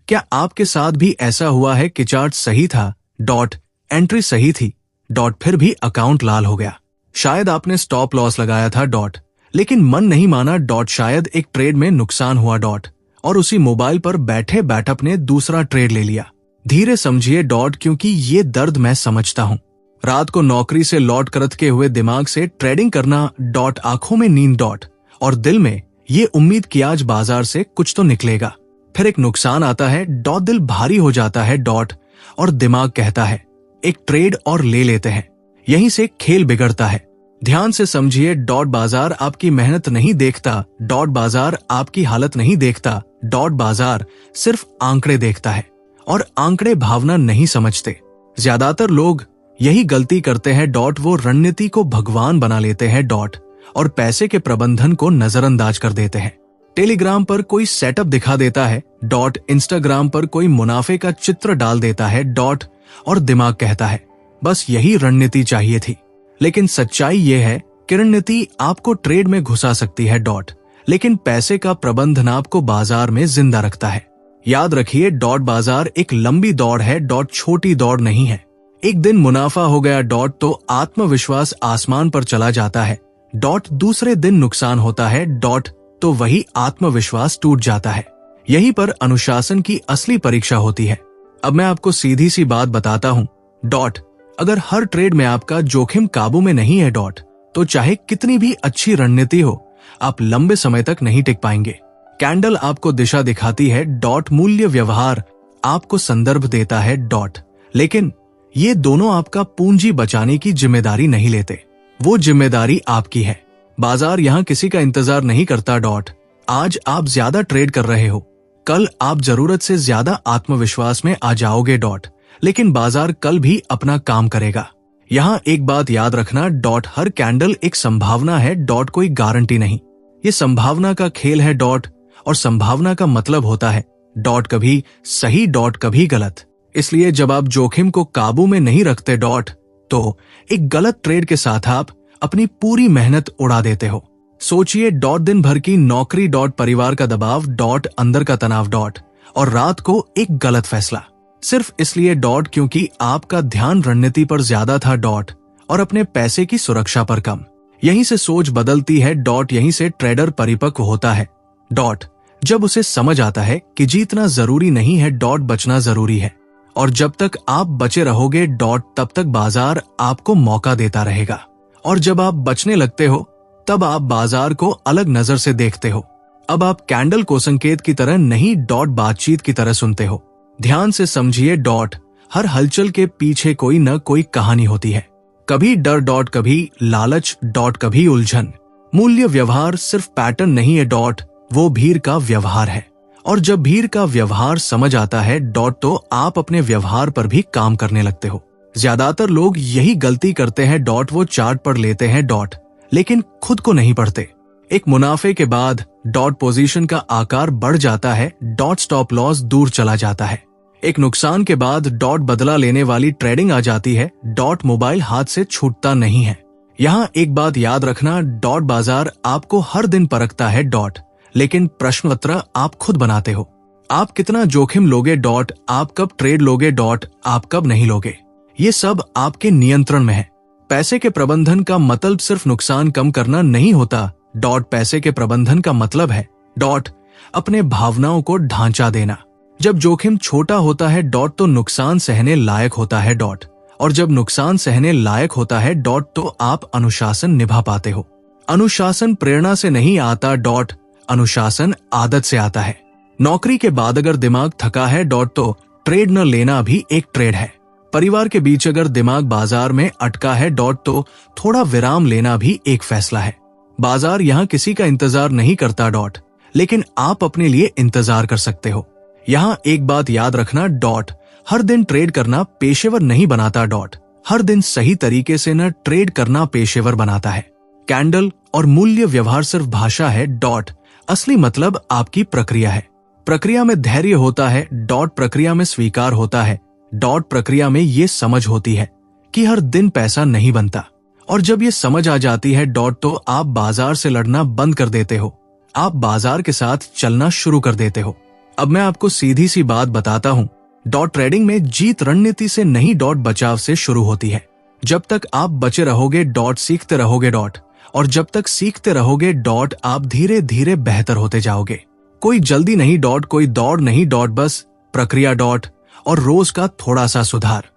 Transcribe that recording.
क्या आपके साथ भी ऐसा हुआ है कि चार्ट सही था, एंट्री सही थी, फिर भी अकाउंट लाल हो गया? शायद आपने स्टॉप लॉस लगाया था, लेकिन मन नहीं माना, शायद एक ट्रेड में नुकसान हुआ, और उसी मोबाइल पर बैठे बैठप ने दूसरा ट्रेड ले लिया। धीरे समझिए, क्योंकि ये दर्द मैं समझता हूँ। रात को नौकरी से लौट करतके हुए दिमाग से ट्रेडिंग करना, आंखों में नींद, और दिल में ये उम्मीद कि आज बाजार से कुछ तो निकलेगा। फिर एक नुकसान आता है, दिल भारी हो जाता है, और दिमाग कहता है एक ट्रेड और ले लेते हैं। यहीं से खेल बिगड़ता है। ध्यान से समझिए, बाजार आपकी मेहनत नहीं देखता, बाजार आपकी हालत नहीं देखता, बाजार सिर्फ आंकड़े देखता है, और आंकड़े भावना नहीं समझते। ज्यादातर लोग यही गलती करते हैं, वो रणनीति को भगवान बना लेते हैं, और पैसे के प्रबंधन को नजरअंदाज कर देते हैं। टेलीग्राम पर कोई सेटअप दिखा देता है, इंस्टाग्राम पर कोई मुनाफे का चित्र डाल देता है, और दिमाग कहता है बस यही रणनीति चाहिए थी। लेकिन सच्चाई यह है कि रणनीति आपको ट्रेड में घुसा सकती है, लेकिन पैसे का प्रबंधन आपको बाजार में जिंदा रखता है। याद रखिए, बाजार एक लंबी दौड़ है, छोटी दौड़ नहीं है। एक दिन मुनाफा हो गया, तो आत्मविश्वास आसमान पर चला जाता है, दूसरे दिन नुकसान होता है, तो वही आत्मविश्वास टूट जाता है। यहीं पर अनुशासन की असली परीक्षा होती है। अब मैं आपको सीधी सी बात बताता हूँ, अगर हर ट्रेड में आपका जोखिम काबू में नहीं है, तो चाहे कितनी भी अच्छी रणनीति हो, आप लंबे समय तक नहीं टिक पाएंगे। कैंडल आपको दिशा दिखाती है, मूल्य व्यवहार आपको संदर्भ देता है, लेकिन ये दोनों आपका पूंजी बचाने की जिम्मेदारी नहीं लेते। वो जिम्मेदारी आपकी है। बाजार यहाँ किसी का इंतजार नहीं करता, आज आप ज्यादा ट्रेड कर रहे हो, कल आप जरूरत से ज्यादा आत्मविश्वास में आ जाओगे, लेकिन बाजार कल भी अपना काम करेगा। यहाँ एक बात याद रखना, हर कैंडल एक संभावना है, कोई गारंटी नहीं। ये संभावना का खेल है, और संभावना का मतलब होता है कभी सही, कभी गलत। इसलिए जब आप जोखिम को काबू में नहीं रखते, तो एक गलत ट्रेड के साथ आप अपनी पूरी मेहनत उड़ा देते हो। सोचिए, दिन भर की नौकरी, परिवार का दबाव, अंदर का तनाव, और रात को एक गलत फैसला, सिर्फ इसलिए क्योंकि आपका ध्यान रणनीति पर ज्यादा था, और अपने पैसे की सुरक्षा पर कम। यहीं से सोच बदलती है, यहीं से ट्रेडर परिपक्व होता है, जब उसे समझ आता है कि जीतना जरूरी नहीं है, बचना जरूरी है। और जब तक आप बचे रहोगे, तब तक बाजार आपको मौका देता रहेगा। और जब आप बचने लगते हो, तब आप बाजार को अलग नजर से देखते हो। अब आप कैंडल को संकेत की तरह नहीं, बातचीत की तरह सुनते हो। ध्यान से समझिए, हर हलचल के पीछे कोई न कोई कहानी होती है। कभी डर, कभी लालच, कभी उलझन। मूल्य व्यवहार सिर्फ पैटर्न नहीं है, वो भीड़ का व्यवहार है। और जब भीड़ का व्यवहार समझ आता है, तो आप अपने व्यवहार पर भी काम करने लगते हो। ज्यादातर लोग यही गलती करते हैं, वो चार्ट पर लेते हैं, लेकिन खुद को नहीं पढ़ते। एक मुनाफे के बाद पोजीशन का आकार बढ़ जाता है, स्टॉप लॉस दूर चला जाता है। एक नुकसान के बाद बदला लेने वाली ट्रेडिंग आ जाती है, मोबाइल हाथ से छूटता नहीं है। यहाँ एक बात याद रखना, बाजार आपको हर दिन परखता है, लेकिन प्रश्न पत्र आप खुद बनाते हो। आप कितना जोखिम लोगे, आप कब ट्रेड लोगे, आप कब नहीं लोगे, ये सब आपके नियंत्रण में है। पैसे के प्रबंधन का मतलब सिर्फ नुकसान कम करना नहीं होता, पैसे के प्रबंधन का मतलब है अपने भावनाओं को ढांचा देना। जब जोखिम छोटा होता है, तो नुकसान सहने लायक होता है, और जब नुकसान सहने लायक होता है, तो आप अनुशासन निभा पाते हो। अनुशासन प्रेरणा से नहीं आता, अनुशासन आदत से आता है। नौकरी के बाद अगर दिमाग थका है, तो ट्रेड न लेना भी एक ट्रेड है। परिवार के बीच अगर दिमाग बाजार में अटका है, तो थोड़ा विराम लेना भी एक फैसला है। बाजार यहाँ किसी का इंतजार नहीं करता, लेकिन आप अपने लिए इंतजार कर सकते हो। यहाँ एक बात याद रखना, हर दिन ट्रेड करना पेशेवर नहीं बनाता, हर दिन सही तरीके से न ट्रेड करना पेशेवर बनाता है। कैंडल और मूल्य व्यवहार सिर्फ भाषा है, असली मतलब आपकी प्रक्रिया है। प्रक्रिया में धैर्य होता है, प्रक्रिया में स्वीकार होता है, प्रक्रिया में ये समझ होती है कि हर दिन पैसा नहीं बनता। और जब ये समझ आ जाती है, तो आप बाजार से लड़ना बंद कर देते हो, आप बाजार के साथ चलना शुरू कर देते हो। अब मैं आपको सीधी सी बात बताता हूं, डॉट ट्रेडिंग में जीत रणनीति से नहीं डॉट बचाव से शुरू होती है। जब तक आप बचे रहोगे डॉट सीखते रहोगे डॉट, और जब तक सीखते रहोगे डॉट आप धीरे धीरे बेहतर होते जाओगे। कोई जल्दी नहीं डॉट, कोई दौड़ नहीं डॉट, बस प्रक्रिया डॉट और रोज का थोड़ा सा सुधार।